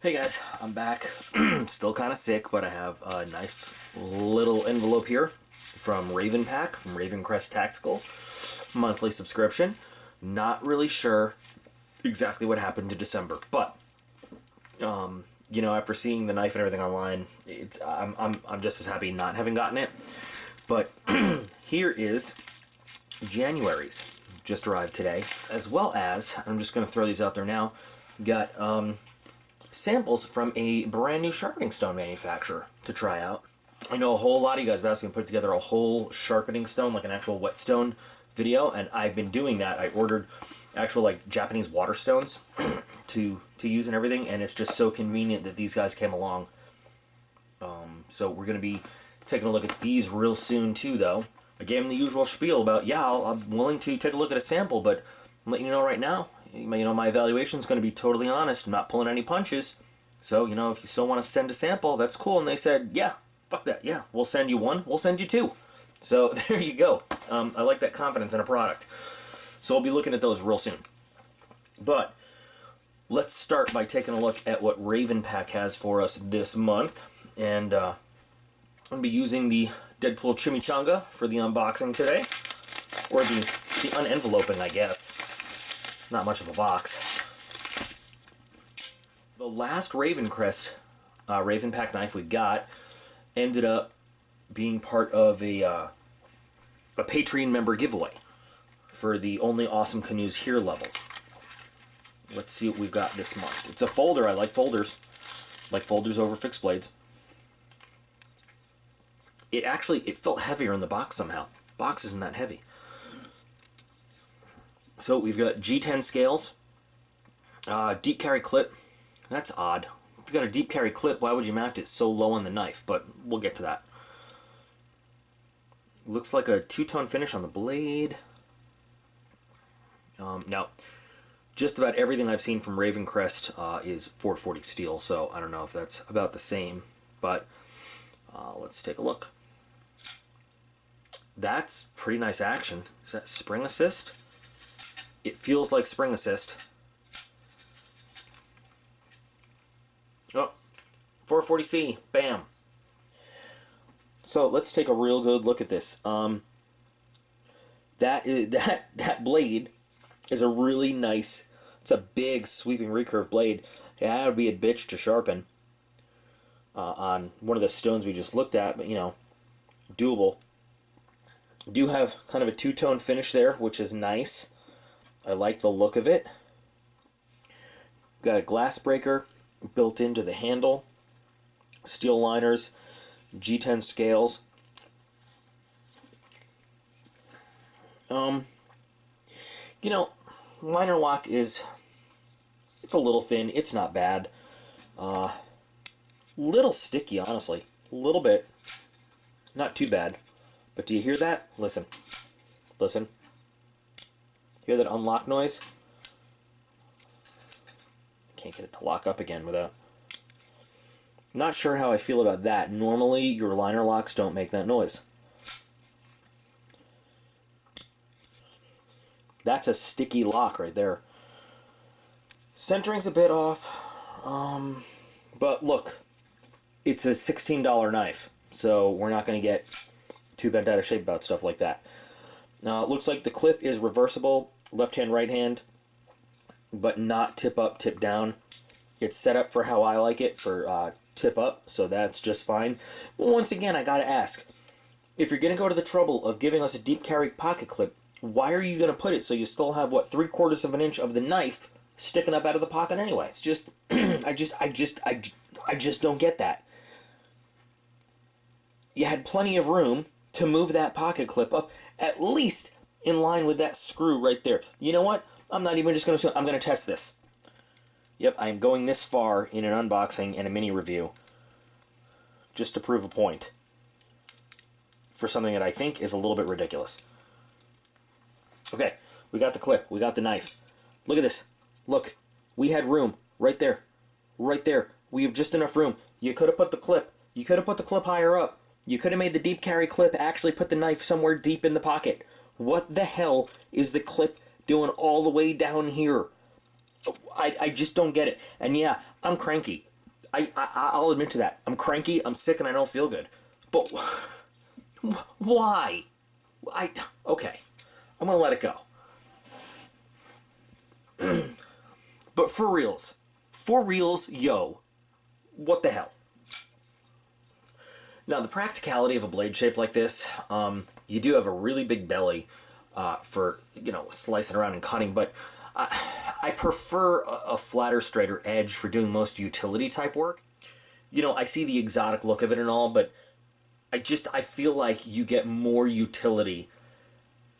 Hey guys, I'm back. Still kind of sick, but I have a nice little envelope here from RavenPac, from Ravencrest Tactical. Monthly subscription. Not really sure exactly what happened to December, but you know, after seeing the knife and everything online, I'm just as happy not having gotten it. But here is January's, just arrived today, as well as, I'm just going to throw these out there now, got samples from a brand new sharpening stone manufacturer to try out. I know a whole lot of you guys have asked me to put together a whole sharpening stone, like an actual whetstone video, and I've been doing that. I ordered actual like Japanese water stones to use and everything, and it's just so convenient that these guys came along. So we're going to be taking a look at these real soon too, though. I gave them the usual spiel about, yeah, I'm willing to take a look at a sample, but I'm letting you know right now, you know, my evaluation is going to be totally honest. I'm not pulling any punches. So, you know, if you still want to send a sample, that's cool. And they said, yeah, fuck that. Yeah, we'll send you one. We'll send you two. So there you go. I like that confidence in a product. So we'll be looking at those real soon. But let's start by taking a look at what RavenPac has for us this month. And I'm going to be using the Deadpool Chimichanga for the unboxing today. Or the unenveloping, I guess. Not much of a box. The last Ravencrest RavenPac knife we got ended up being part of a Patreon member giveaway for the Only Awesome Canoes Here level. Let's see what we've got this month. It's a folder. I like folders. Like folders over fixed blades. It felt heavier in the box somehow. Box isn't that heavy. So we've got G10 scales, deep carry clip. That's odd. If you've got a deep carry clip, why would you mount it so low on the knife? But we'll get to that. Looks like a two-tone finish on the blade. Now, just about everything I've seen from Ravencrest is 440 steel, so I don't know if that's about the same. But let's take a look. That's pretty nice action. Is that spring assist? It feels like spring assist. Oh, 440C, bam. So let's take a real good look at this. That blade is a really nice. It's a big sweeping recurve blade. That would be a bitch to sharpen on one of the stones we just looked at, but you know, doable. Do have kind of a two-tone finish there, which is nice. I like the look of it. Got a glass breaker built into the handle. Steel liners. G10 scales. You know, liner lock it's a little thin. It's not bad. Little sticky, honestly. A little bit. Not too bad. But do you hear that? Listen. Listen. Hear that unlock noise? Can't get it to lock up again without. Not sure how I feel about that. Normally, your liner locks don't make that noise. That's a sticky lock right there. Centering's a bit off. But look, it's a $16 knife, so we're not going to get too bent out of shape about stuff like that. Now, it looks like the clip is reversible, left hand, right hand, but not tip up, tip down. It's set up for how I like it, for tip up, so that's just fine. But once again, I gotta ask, if you're gonna go to the trouble of giving us a deep carry pocket clip, why are you gonna put it so you still have, what, 3/4 of an inch of the knife sticking up out of the pocket anyway? It's just, I just don't get that. You had plenty of room to move that pocket clip up, at least in line with that screw right there. You know what? I'm not even just going to... I'm going to test this. Yep, I am going this far in an unboxing and a mini review just to prove a point for something that I think is a little bit ridiculous. Okay, we got the clip. We got the knife. Look at this. Look, we had room right there. Right there. We have just enough room. You could have put the clip. You could have put the clip higher up. You could have made the deep carry clip actually put the knife somewhere deep in the pocket. What the hell is the clip doing all the way down here? I just don't get it. And yeah, I'm cranky. I'll admit to that. I'm cranky, I'm sick, and I don't feel good. But why? Okay. I'm gonna let it go. But for reals, yo, what the hell? Now, the practicality of a blade shape like this, you do have a really big belly for, slicing around and cutting, but I prefer a flatter, straighter edge for doing most utility type work. I see the exotic look of it and all, but I feel like you get more utility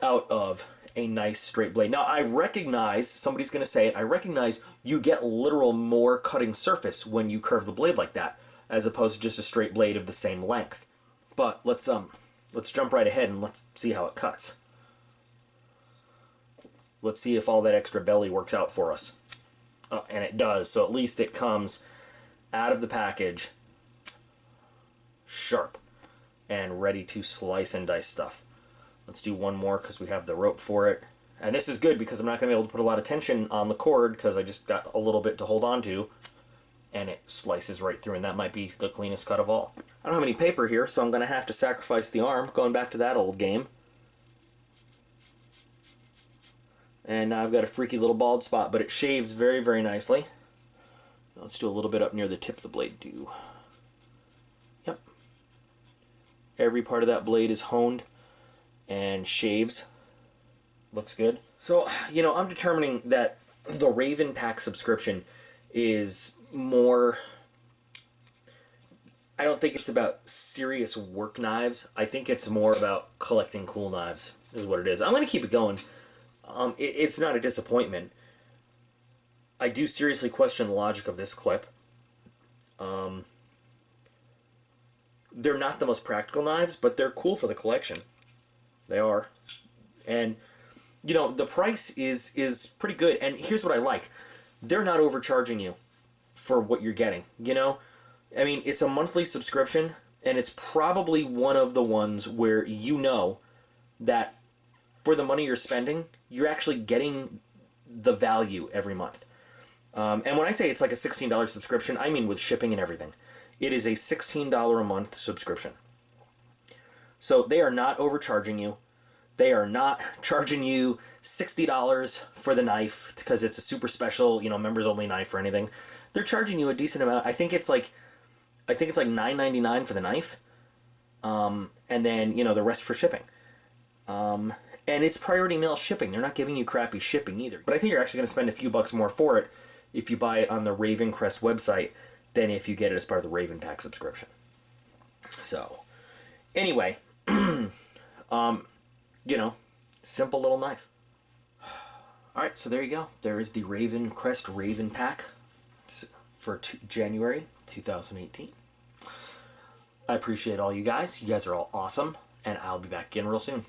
out of a nice straight blade. Now, I recognize, somebody's going to say it, I recognize you get literal more cutting surface when you curve the blade like that, as opposed to just a straight blade of the same length. But let's jump right ahead and let's see how it cuts. Let's see if all that extra belly works out for us. And it does, so at least it comes out of the package sharp and ready to slice and dice stuff. Let's do one more because we have the rope for it. And this is good because I'm not going to be able to put a lot of tension on the cord because I just got a little bit to hold on to. And it slices right through, and that might be the cleanest cut of all. I don't have any paper here, so I'm going to have to sacrifice the arm, going back to that old game. And now I've got a freaky little bald spot, but it shaves very, very nicely. Let's do a little bit up near the tip of the blade, too. Yep. Every part of that blade is honed and shaves. Looks good. So, I'm determining that the RavenPac subscription is more... I don't think it's about serious work knives. I think it's more about collecting cool knives, is what it is. I'm going to keep it going. It's not a disappointment. I do seriously question the logic of this clip. They're not the most practical knives, but they're cool for the collection. They are. And, the price is pretty good. And here's what I like. They're not overcharging you for what you're getting, I mean, it's a monthly subscription, and it's probably one of the ones where that for the money you're spending, you're actually getting the value every month. And when I say it's like a $16 subscription, I mean with shipping and everything. It is a $16 a month subscription. So they are not overcharging you. They are not charging you $60 for the knife because it's a super special, members only knife or anything. They're charging you a decent amount. I think it's like $9.99 for the knife. And then, the rest for shipping. And it's priority mail shipping. They're not giving you crappy shipping either. But I think you're actually going to spend a few bucks more for it if you buy it on the Ravencrest website than if you get it as part of the RavenPac subscription. So, anyway, simple little knife. Alright, so there you go. There is the Ravencrest RavenPac for January 2018. I appreciate all you guys. You guys are all awesome, and I'll be back again real soon.